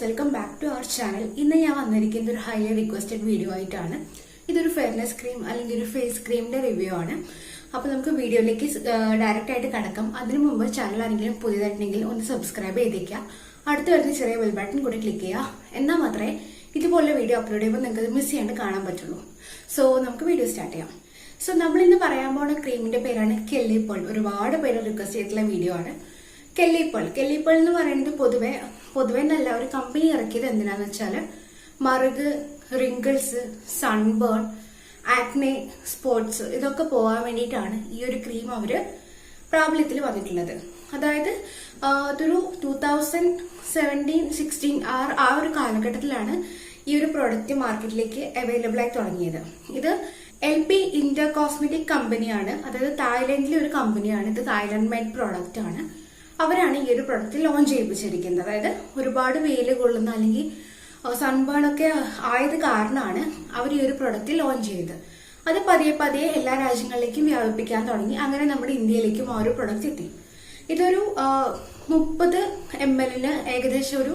Welcome back to our channel. ഇന്ന് ഞാൻ വന്നിരിക്കുന്നത് ഒരു ഹൈലി റിക്വസ്റ്റഡ് വീഡിയോ ആയിട്ടാണ്. ഇതൊരു ഫെയർനെസ് ക്രീം അല്ലെങ്കിൽ ഒരു ഫേസ് ക്രീമിന്റെ റിവ്യൂ ആണ്. അപ്പൊ നമുക്ക് വീഡിയോയിലേക്ക് ഡയറക്റ്റ് ആയിട്ട് കടക്കാം. അതിനു മുമ്പ് ചാനൽ ആരെങ്കിലും പുതിയതായിട്ടുണ്ടെങ്കിൽ ഒന്ന് സബ്സ്ക്രൈബ് ചെയ്തേക്കുക. അടുത്ത് വരുന്ന ചെറിയ ബെൽ ബട്ടൺ കൂടി ക്ലിക്ക് ചെയ്യുക. എന്നാൽ മാത്രമേ ഇതുപോലെ വീഡിയോ അപ്ലോഡ് ചെയ്യുമ്പോൾ നിങ്ങൾക്ക് മിസ് ചെയ്യാണ്ട് കാണാൻ പറ്റുള്ളൂ. സോ നമുക്ക് വീഡിയോ സ്റ്റാർട്ട് ചെയ്യാം. സോ നമ്മൾ ഇന്ന് പറയാൻ പോകുന്ന ക്രീമിന്റെ പേരാണ് കെല്ലി പേൾ. ഒരുപാട് പേര് റിക്വസ്റ്റ് ചെയ്തിട്ടുള്ള വീഡിയോ ആണ് കെല്ലി പേൾ. കെല്ലി പേൾ എന്ന് പറയുന്നത് പൊതുവെ നല്ല ഒരു കമ്പനി ഇറക്കിയത് എന്തിനാന്ന് വെച്ചാൽ മറുക്, റിങ്കിൾസ്, സൺബേൺ, ആക്നെ, സ്പോട്സ് ഇതൊക്കെ പോകാൻ വേണ്ടിയിട്ടാണ് ഈ ഒരു ക്രീം അവര് പ്രാബല്യത്തിൽ വന്നിട്ടുള്ളത്. അതായത് ഇതൊരു 2017-16 ആ ഒരു കാലഘട്ടത്തിലാണ് ഈ ഒരു പ്രോഡക്റ്റ് മാർക്കറ്റിലേക്ക് അവൈലബിൾ ആയി തുടങ്ങിയത്. ഇത് LP ഇന്ത്യ കോസ്മെറ്റിക് കമ്പനിയാണ്. അതായത് തായ്ലൻഡിലെ ഒരു കമ്പനിയാണ്. ഇത് തായ്ലൻഡ് മെയ്ഡ് പ്രോഡക്റ്റ് ആണ്. അവരാണ് ഈ ഒരു പ്രൊഡക്റ്റ് ലോഞ്ച് ചെയ്യിപ്പിച്ചിരിക്കുന്നത്. അതായത് ഒരുപാട് വെയില് കൊള്ളുന്ന അല്ലെങ്കിൽ സൺബേൺ ഒക്കെ ആയത് കാരണമാണ് അവർ ഈ ഒരു പ്രൊഡക്റ്റ് ലോഞ്ച് ചെയ്തത്. അത് പതിയെ എല്ലാ രാജ്യങ്ങളിലേക്കും വ്യാപിപ്പിക്കാൻ തുടങ്ങി. അങ്ങനെ നമ്മുടെ ഇന്ത്യയിലേക്കും ആ ഒരു പ്രൊഡക്റ്റ് എത്തി. ഇതൊരു 30 ml ഏകദേശം ഒരു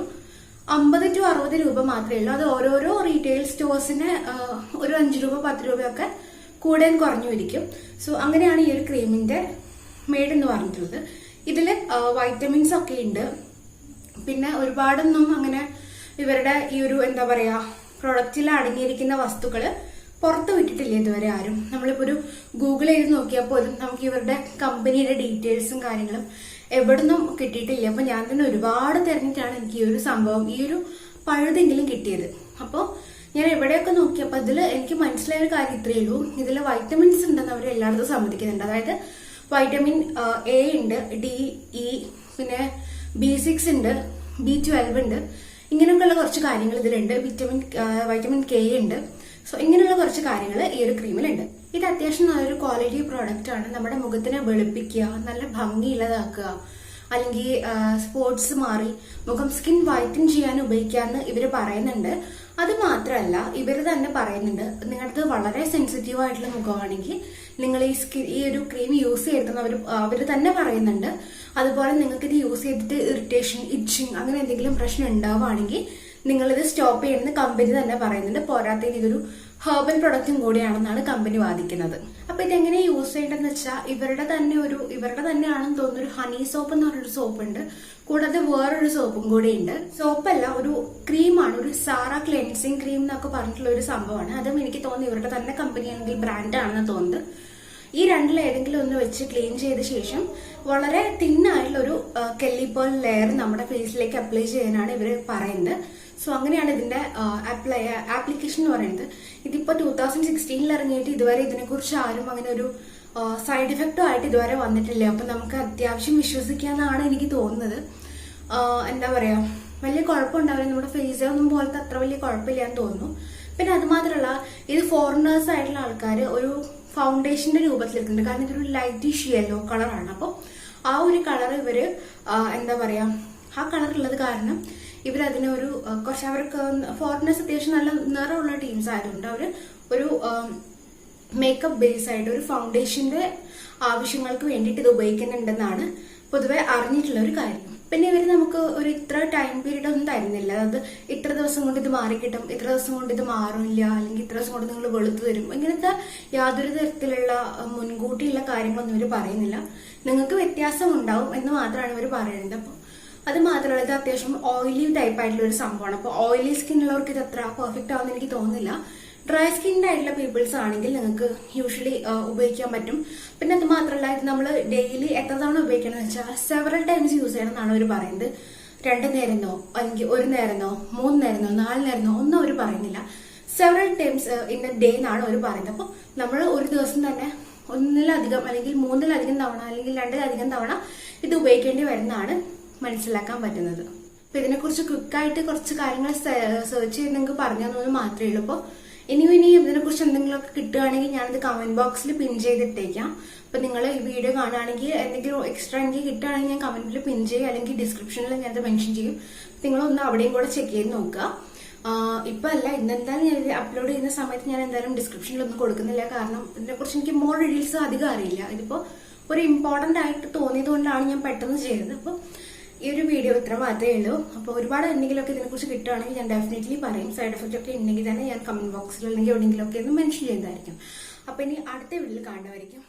50 to 60 രൂപ മാത്രമേ ഉള്ളൂ. അത് ഓരോരോ റീറ്റെയിൽ സ്റ്റോഴ്സിന് ഒരു 5 രൂപ 10 രൂപയൊക്കെ കൂടെ കുറഞ്ഞു ഇരിക്കും. സോ അങ്ങനെയാണ് ഈ ഒരു ക്രീമിന്റെ മെയ്ഡ് എന്ന് പറഞ്ഞിട്ടുള്ളത്. ഇതില് വൈറ്റമിൻസ് ഒക്കെ ഉണ്ട്. പിന്നെ ഒരുപാടൊന്നും അങ്ങനെ ഇവരുടെ ഈ ഒരു എന്താ പറയാ പ്രൊഡക്റ്റിൽ അടങ്ങിയിരിക്കുന്ന വസ്തുക്കള് പുറത്ത് വിട്ടിട്ടില്ല ഇതുവരെ ആരും. നമ്മളിപ്പോ ഒരു ഗൂഗിൾ ചെയ്ത് നോക്കിയാൽ പോലും നമുക്ക് ഇവരുടെ കമ്പനിയുടെ ഡീറ്റെയിൽസും കാര്യങ്ങളും എവിടുന്നും കിട്ടിയിട്ടില്ല. അപ്പൊ ഞാൻ തന്നെ ഒരുപാട് തിരഞ്ഞിട്ടാണ് എനിക്ക് ഈ ഒരു സംഭവം, ഈ ഒരു പഴുതെങ്കിലും കിട്ടിയത്. അപ്പോൾ ഞാൻ എവിടെയൊക്കെ നോക്കിയപ്പോൾ ഇതിൽ എനിക്ക് മനസ്സിലായ ഒരു കാര്യം ഇത്രയേ ഉള്ളൂ. ഇതിൽ വൈറ്റമിൻസ് ഉണ്ടെന്ന് അവർ എല്ലായിടത്തും സമ്മതിക്കുന്നുണ്ട്. അതായത് വൈറ്റമിൻ A ഉണ്ട്, D, E, പിന്നെ B6 ഉണ്ട്, B12 ഉണ്ട്. ഇങ്ങനെയൊക്കെയുള്ള കുറച്ച് കാര്യങ്ങൾ ഇതിലുണ്ട്. വൈറ്റമിൻ K ഉണ്ട്. സോ ഇങ്ങനെയുള്ള കുറച്ച് കാര്യങ്ങൾ ഈ ഒരു ക്രീമിലുണ്ട്. ഇത് അത്യാവശ്യം നല്ലൊരു ക്വാളിറ്റി പ്രോഡക്റ്റ് ആണ്. നമ്മുടെ മുഖത്തിനെ വെളുപ്പിക്കുക, നല്ല ഭംഗിയുള്ളതാക്കുക, അല്ലെങ്കിൽ സ്പോട്സ് മാറി മുഖം സ്കിൻ വൈറ്റൻ ചെയ്യാൻ ഉപയോഗിക്കാന്ന് ഇവര് പറയുന്നുണ്ട്. അത് മാത്രമല്ല ഇവര് തന്നെ പറയുന്നുണ്ട്, നിങ്ങളുടെ വളരെ സെൻസിറ്റീവ് ആയിട്ടുള്ള മുഖമാണെങ്കിൽ നിങ്ങൾ ഈ ഒരു ക്രീം യൂസ് ചെയ്തെന്ന് അവര് തന്നെ പറയുന്നുണ്ട്. അതുപോലെ നിങ്ങൾക്ക് ഇത് യൂസ് ചെയ്തിട്ട് ഇറിറ്റേഷൻ, ഇച്ചിങ് അങ്ങനെ എന്തെങ്കിലും പ്രശ്നം ഉണ്ടാവുകയാണെങ്കിൽ നിങ്ങളിത് സ്റ്റോപ്പ് ചെയ്യണമെന്ന് കമ്പനി തന്നെ പറയുന്നുണ്ട്. പോരാത്തതിന് ഇതൊരു ഹെർബൽ പ്രൊഡക്റ്റും കൂടിയാണെന്നാണ് കമ്പനി വാദിക്കുന്നത്. അപ്പൊ ഇതെങ്ങനെ യൂസ് ചെയ്യേണ്ടതെന്ന് വെച്ചാൽ ഇവരുടെ തന്നെയാണെന്ന് തോന്നുന്നു ഒരു ഹണി സോപ്പ് എന്ന് പറഞ്ഞൊരു സോപ്പ് ഉണ്ട്. കൂടാതെ വേറൊരു സോപ്പും കൂടെ ഉണ്ട്. സോപ്പല്ല, ഒരു ക്രീമാണ്, ഒരു സാറ ക്ലെൻസിങ് ക്രീം എന്നൊക്കെ പറഞ്ഞിട്ടുള്ള ഒരു സംഭവമാണ്. അതും എനിക്ക് തോന്നുന്നു ഇവരുടെ തന്നെ കമ്പനി അല്ലെങ്കിൽ ബ്രാൻഡ് ആണെന്ന് തോന്നുന്നത്. ഈ രണ്ടിൽ ഏതെങ്കിലും ഒന്ന് വെച്ച് ക്ലീൻ ചെയ്ത ശേഷം വളരെ തിന്നായിട്ടുള്ള ഒരു കെല്ലി പേൾ ലെയർ നമ്മുടെ ഫേസിലേക്ക് അപ്ലൈ ചെയ്യാനാണ് ഇവർ പറയുന്നത്. സോ അങ്ങനെയാണ് ഇതിന്റെ ആപ്ലിക്കേഷൻ എന്ന് പറയുന്നത്. ഇതിപ്പോ 2016 ഇറങ്ങിയിട്ട് ഇതുവരെ ഇതിനെക്കുറിച്ച് ആരും അങ്ങനെ ഒരു സൈഡ് ഇഫക്റ്റും ആയിട്ട് ഇതുവരെ വന്നിട്ടില്ല. അപ്പൊ നമുക്ക് അത്യാവശ്യം വിശ്വസിക്കാന്നാണ് എനിക്ക് തോന്നുന്നത്. എന്താ പറയാ, വലിയ കുഴപ്പമുണ്ടാവില്ല. നമ്മുടെ ഫേസ് ഒന്നും പോലത്തെ അത്ര വലിയ കുഴപ്പമില്ലാന്ന് തോന്നുന്നു. പിന്നെ അത് മാത്രമല്ല ഇത് ഫോറിനേഴ്സ് ആയിട്ടുള്ള ആൾക്കാർ ഒരു ഫൗണ്ടേഷന്റെ രൂപത്തിലെടുക്കുന്നുണ്ട്. കാരണം ഇതൊരു ലൈറ്റിഷ് യെല്ലോ കളറാണ്. അപ്പോൾ ആ ഒരു കളർ ഇവര് എന്താ പറയാ, ആ കളർ ഉള്ളത് കാരണം ഇവരതിനെ ഒരു കുറച്ച് അവർക്ക് ഫോറിനേഴ്സ് അത്യാവശ്യം നല്ല നിറമുള്ള ടീംസ് ആയതുകൊണ്ട് അവര് ഒരു മേക്കപ്പ് ബേസ് ആയിട്ട് ഒരു ഫൗണ്ടേഷന്റെ ആവശ്യങ്ങൾക്ക് വേണ്ടിയിട്ട് ഇത് ഉപയോഗിക്കുന്നുണ്ടെന്നാണ് പൊതുവെ അറിഞ്ഞിട്ടുള്ള ഒരു കാര്യം. പിന്നെ ഇവര് നമുക്ക് ഒരു ഇത്ര ടൈം പീരീഡ് ഒന്നും തരുന്നില്ല. അതായത് ഇത്ര ദിവസം കൊണ്ട് ഇത് മാറിക്കിട്ടും, ഇത്ര ദിവസം കൊണ്ട് ഇത് മാറില്ല, അല്ലെങ്കിൽ ഇത്ര ദിവസം കൊണ്ട് നിങ്ങൾ വെളുത്തു തരും, ഇങ്ങനത്തെ യാതൊരു തരത്തിലുള്ള മുൻകൂട്ടിയുള്ള കാര്യങ്ങളൊന്നും ഇവർ പറയുന്നില്ല. നിങ്ങൾക്ക് വ്യത്യാസം ഉണ്ടാവും എന്ന് മാത്രമാണ് ഇവർ പറയുന്നത്. അപ്പൊ അത് മാത്രമല്ല ഇത് അത്യാവശ്യം ഓയിലി ടൈപ്പ് ആയിട്ടുള്ള ഒരു സംഭവമാണ്. അപ്പൊ ഓയിലി സ്കിൻ ഉള്ളവർക്ക് ഇത് അത്ര പെർഫെക്റ്റ് ആവുമെന്ന് എനിക്ക് തോന്നുന്നില്ല. ഡ്രൈ സ്കിൻഡ് ആയിട്ടുള്ള പീപ്പിൾസ് ആണെങ്കിൽ നിങ്ങൾക്ക് യൂഷ്വലി ഉപയോഗിക്കാൻ പറ്റും. പിന്നെ അത് മാത്രമല്ല ഇത് നമ്മൾ ഡെയിലി എത്ര തവണ ഉപയോഗിക്കണം എന്ന് വെച്ചാൽ സെവറൽ ടൈംസ് യൂസ് ചെയ്യണം എന്നാണ് അവർ പറയുന്നത്. 2 നേരമോ അല്ലെങ്കിൽ 1 നേരമോ 3 നേരമോ 4 നേരമോ ഒന്നും അവർ പറയുന്നില്ല. Several times in A day എന്നാണ് അവർ പറയുന്നത്. അപ്പൊ നമ്മൾ ഒരു ദിവസം തന്നെ 1-ലധികം അല്ലെങ്കിൽ 3-ലധികം തവണ അല്ലെങ്കിൽ 2-ലധികം തവണ ഇത് ഉപയോഗിക്കേണ്ടി വരുന്നതാണ് മനസ്സിലാക്കാൻ പറ്റുന്നത്. അപ്പൊ ഇതിനെക്കുറിച്ച് ക്വിക്കായിട്ട് കുറച്ച് കാര്യങ്ങൾ സെർച്ച് ചെയ്ത് നിങ്ങൾക്ക് പറഞ്ഞു തന്നത് മാത്രമേ ഉള്ളൂ. അപ്പോൾ ഇനിയും ഇതിനെക്കുറിച്ച് എന്തെങ്കിലുമൊക്കെ കിട്ടുകയാണെങ്കിൽ ഞാനത് കമന്റ് ബോക്സിൽ പിൻ ചെയ്തിട്ടേക്കാം. അപ്പൊ നിങ്ങൾ ഈ വീഡിയോ കാണുകയാണെങ്കിൽ എന്തെങ്കിലും എക്സ്ട്രാ എനിക്ക് കിട്ടുകയാണെങ്കിൽ ഞാൻ കമന്റിൽ പിൻ ചെയ്യും, അല്ലെങ്കിൽ ഡിസ്ക്രിപ്ഷനിൽ ഞാനത് മെൻഷൻ ചെയ്യും. നിങ്ങളൊന്ന് അവിടെയും കൂടെ ചെക്ക് ചെയ്ത് നോക്കുക. ഇപ്പൊ അല്ല, ഇന്നെന്തായാലും ഞാൻ അപ്ലോഡ് ചെയ്യുന്ന സമയത്ത് ഞാൻ എന്തായാലും ഡിസ്ക്രിപ്ഷനിലൊന്നും കൊടുക്കുന്നില്ല. കാരണം ഇതിനെക്കുറിച്ച് എനിക്ക് മോർ ഡീറ്റെയിൽസ് അധികം അറിയില്ല. ഇതിപ്പോ ഒരു ഇമ്പോർട്ടന്റ് ആയിട്ട് തോന്നിയത് കൊണ്ടാണ് ഞാൻ പെട്ടെന്ന് ചെയ്തത്. അപ്പൊ ഈ ഒരു വീഡിയോ ഇത്ര മാത്രമേ ഉള്ളൂ. അപ്പോൾ ഒരുപാട് എന്തെങ്കിലുമൊക്കെ ഇതിനെക്കുറിച്ച് കിട്ടുകയാണെങ്കിൽ ഞാൻ ഡെഫിനറ്റ്ലി പറയും. സൈഡ് എഫക്റ്റ് ഒക്കെ ഉണ്ടെങ്കിൽ തന്നെ ഞാൻ കമന്റ് ബോക്സിൽ അല്ലെങ്കിൽ എവിടെയെങ്കിലുമൊക്കെ ഒന്ന് മെൻഷൻ ചെയ്യുന്നതായിരിക്കും. അപ്പോൾ ഇനി അടുത്ത വീഡിയോയിൽ കാണുന്നതായിരിക്കും.